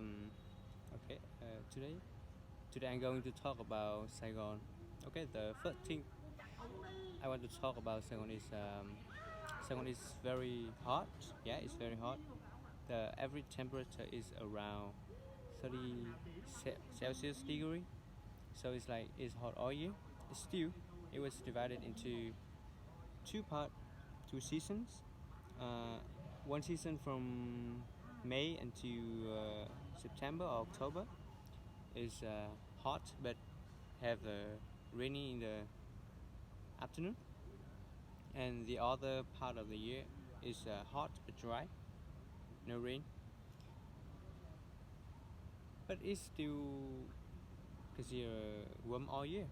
Um, today I'm going to talk about Saigon. Okay, the first thing I want to talk about Saigon is very hot. Yeah, it's very hot. The average temperature is around 30 Celsius degree. So it's hot all year. Still, it was divided into two part, two seasons. Uh, One season from May until September or October is hot but have rainy in the afternoon, and the other part of the year is hot but dry, no rain, but it's still considered warm all year.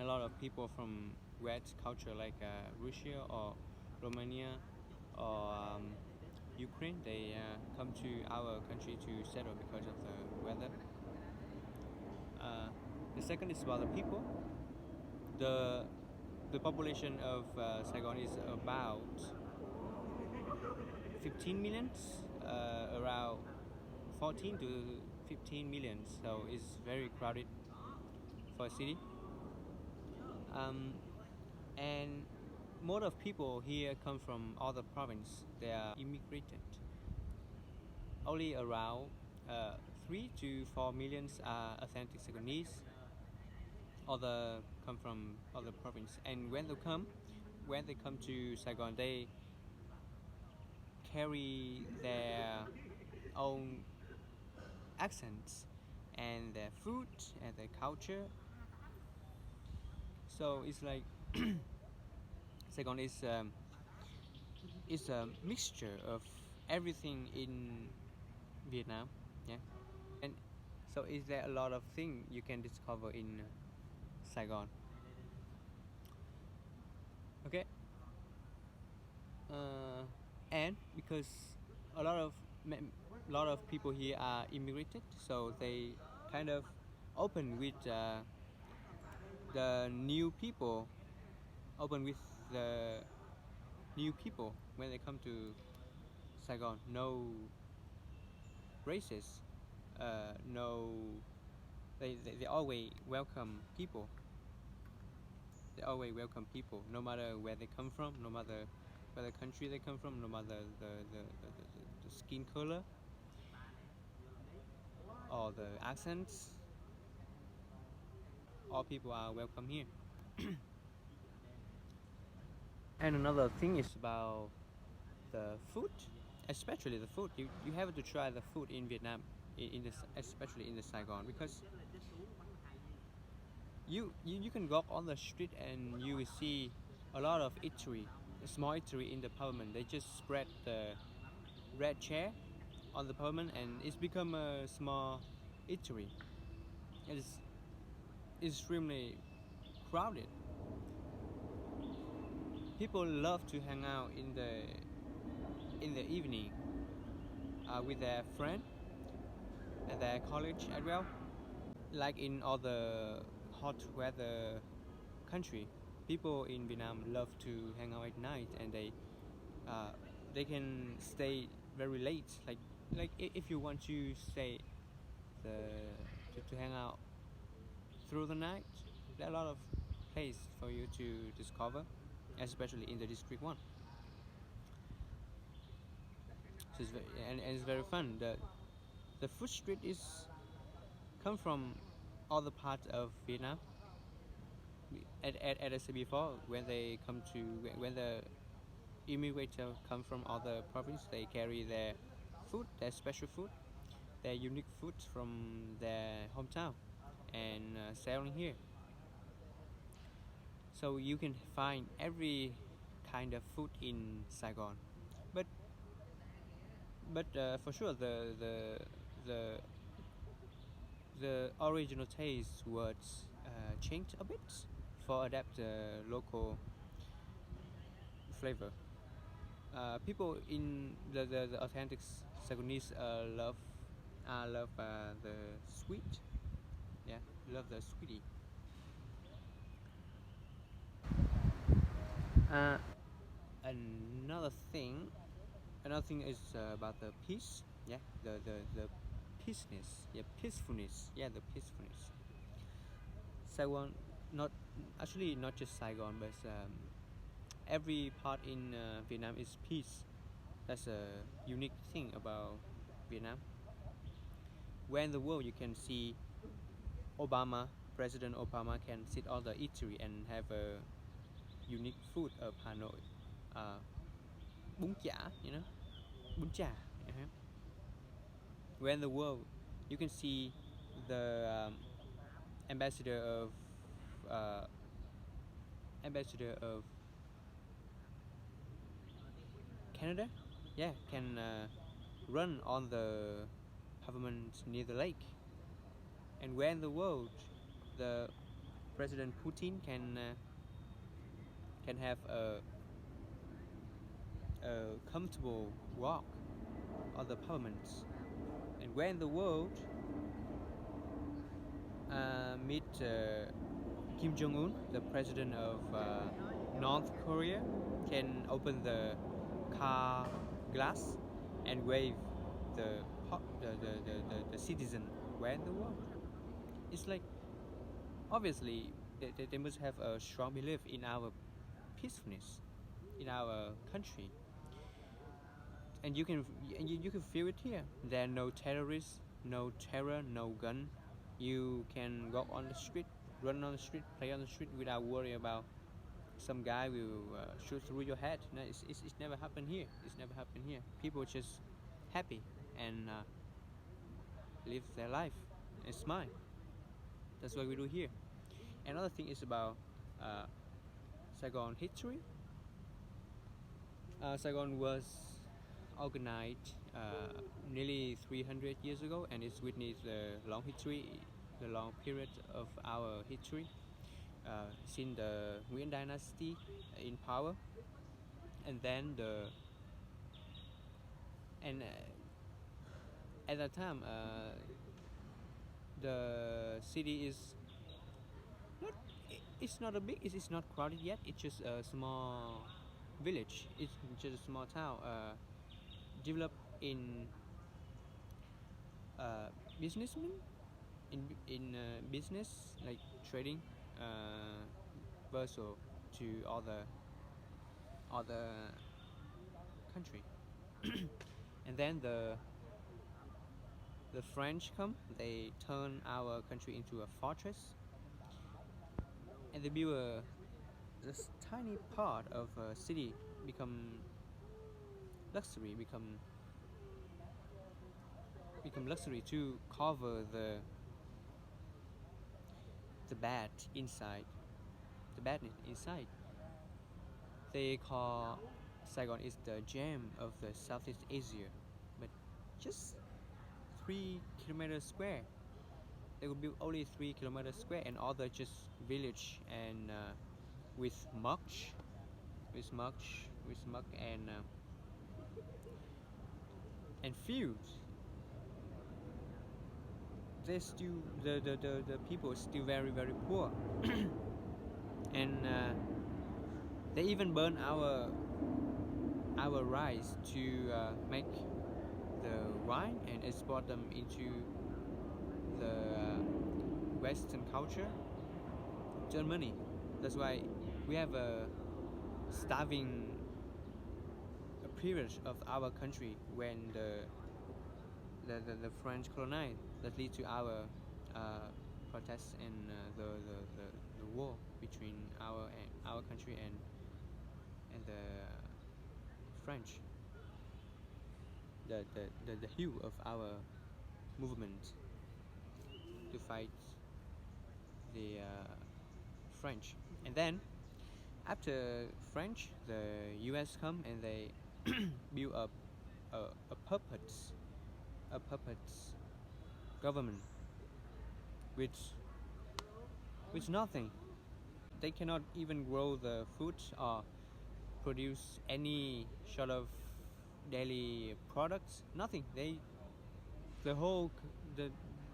A lot of people from wet culture like Russia or Romania or Ukraine, they come to our country to settle because of the weather. Uh, the second is about the people. The the population of Saigon is about 15 millions, around 14 to 15 millions. So it's very crowded for a city. Um, and most of people here come from other province. They are immigrated. Only around 3 to 4 millions are authentic Saigonese. Other come from other province, and when they come to Saigon, they carry their own accents and their food and their culture. So it's like Saigon is a mixture of everything in Vietnam. Yeah, and so is there a lot of things you can discover in Saigon. Okay, uh, and because a lot of lot of people here are immigrated, so they kind of open with the new people, open with the new people when they come to Saigon. No races, no. They always welcome people. They always welcome people, no matter where they come from, no matter where the country they come from, no matter the skin color or the accents. All people are welcome here. And another thing is about the food, especially the food. You have to try the food in Vietnam, in this especially in the Saigon, because you can walk on the street and you will see a lot of eatery, a small eatery in the pavement. They just spread the red chair on the pavement and it's become a small eatery. It is extremely crowded. People love to hang out in the evening with their friend and their college as well. Like in other hot weather country, people in Vietnam love to hang out at night, and uh, they can stay very late. If you want to stay to hang out through the night, there are a lot of place for you to discover, especially in the District One. So and it's very fun. The food street is come from other parts of Vietnam. As I said before, when they come to when the immigrants come from other provinces, they carry their food, their special food, their unique food from their hometown, and selling here. So you can find every kind of food in Saigon, but for sure the the original taste was changed a bit for adapt the local flavor. People in the authentic Saigonese love the sweet. Yeah, love the sweetie. Uh, another thing, another thing is about the peace. Yeah, the peaceness, yeah, peacefulness, yeah, the peacefulness. Saigon, not actually not just Saigon, but every part in Vietnam is peace. That's a unique thing about Vietnam. Where in the world you can see Obama, President Obama can sit on the eatery and have a unique food of Hanoi, uh, bún chả, bún chả. Uh-huh. Where in the world you can see the ambassador of uh, ambassador of Canada, yeah, can run on the pavement near the lake. And where in the world the President Putin can have a comfortable walk on the pavements. And where in the world meet Kim Jong Un, the president of North Korea, can open the car glass and wave the citizen. Where in the world? It's like obviously they must have a strong belief in our peacefulness, in our country, and you can feel it here. There are no terrorists, no terror, no gun. You can go on the street, run on the street, play on the street without worry about some guy will shoot through your head. No, it's never happened here. It's never happened here. People just happy and live their life and smile. That's what we do here. Another thing is about uh, Saigon history. Saigon was organized nearly 300 years ago, and it's witnessed the long history, the long period of our history since the Nguyen Dynasty in power, and then at that time the city is not it's not a big it's not crowded yet. It's just a small village. It's just a small town developed in businessmen in business like trading uh, versus to other country. And then the French come, they turn our country into a fortress, and they build this tiny part of a city become luxury, become luxury to cover the bad inside, the badness inside. They call Saigon is the gem of the Southeast Asia, but just 3 kilometers square. They would build only 3 kilometers square, and other just village and with mulch, with mulch and fields. They still the people is still very poor, and they even burn our rice to make the wine and export them into the Western culture, Germany. That's why we have a starving period of our country when the French colonized that lead to our protests and the war between our country and the French. The hue of our movement to fight the French. And then after French, the U.S. come and they build up a puppet government with nothing. They cannot even grow the food or produce any sort of daily products. Nothing. The whole the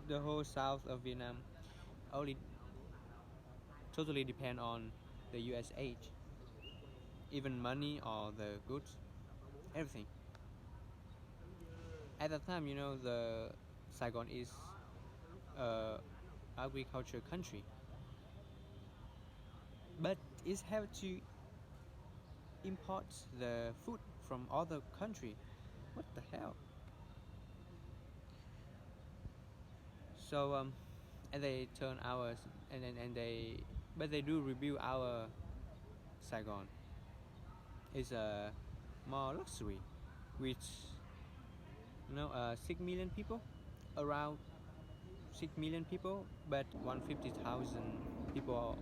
the whole south of Vietnam only totally depend on the U.S. aid, even money or the goods, everything. At the time, the Saigon is a agriculture country, but it have to import the food from other country. What the hell? So and they turn ours and they but they do rebuild our Saigon. It's a more luxury, which 6 million people, around 6 million people, but 150,000 people are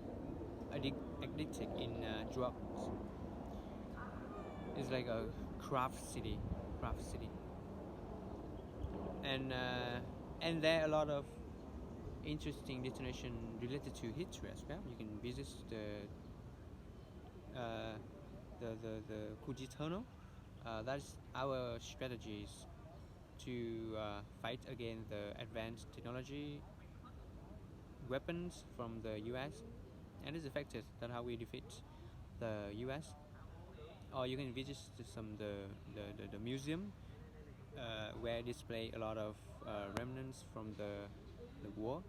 addicted in drugs. It's like a craft city, and there are a lot of interesting destination related to history as well. You can visit uh, the Fuji Tunnel. That's our strategies to fight against the advanced technology weapons from the US, and it's effective. That's how we defeat the US. Or you can visit the museum where display a lot of remnants from the war.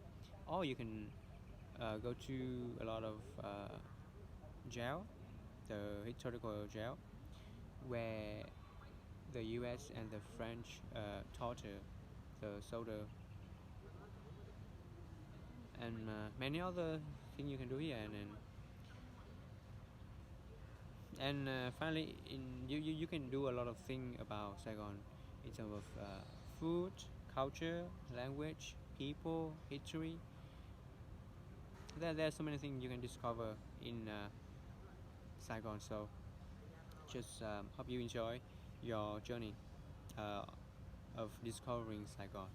Or you can go to a lot of jail, the historical jail, where the US and the French torture the soldier, and many other things you can do here. And finally, you can do a lot of things about Saigon in terms of food, culture, language, people, history. There are so many things you can discover in Saigon. So just hope you enjoy your journey of discovering Saigon.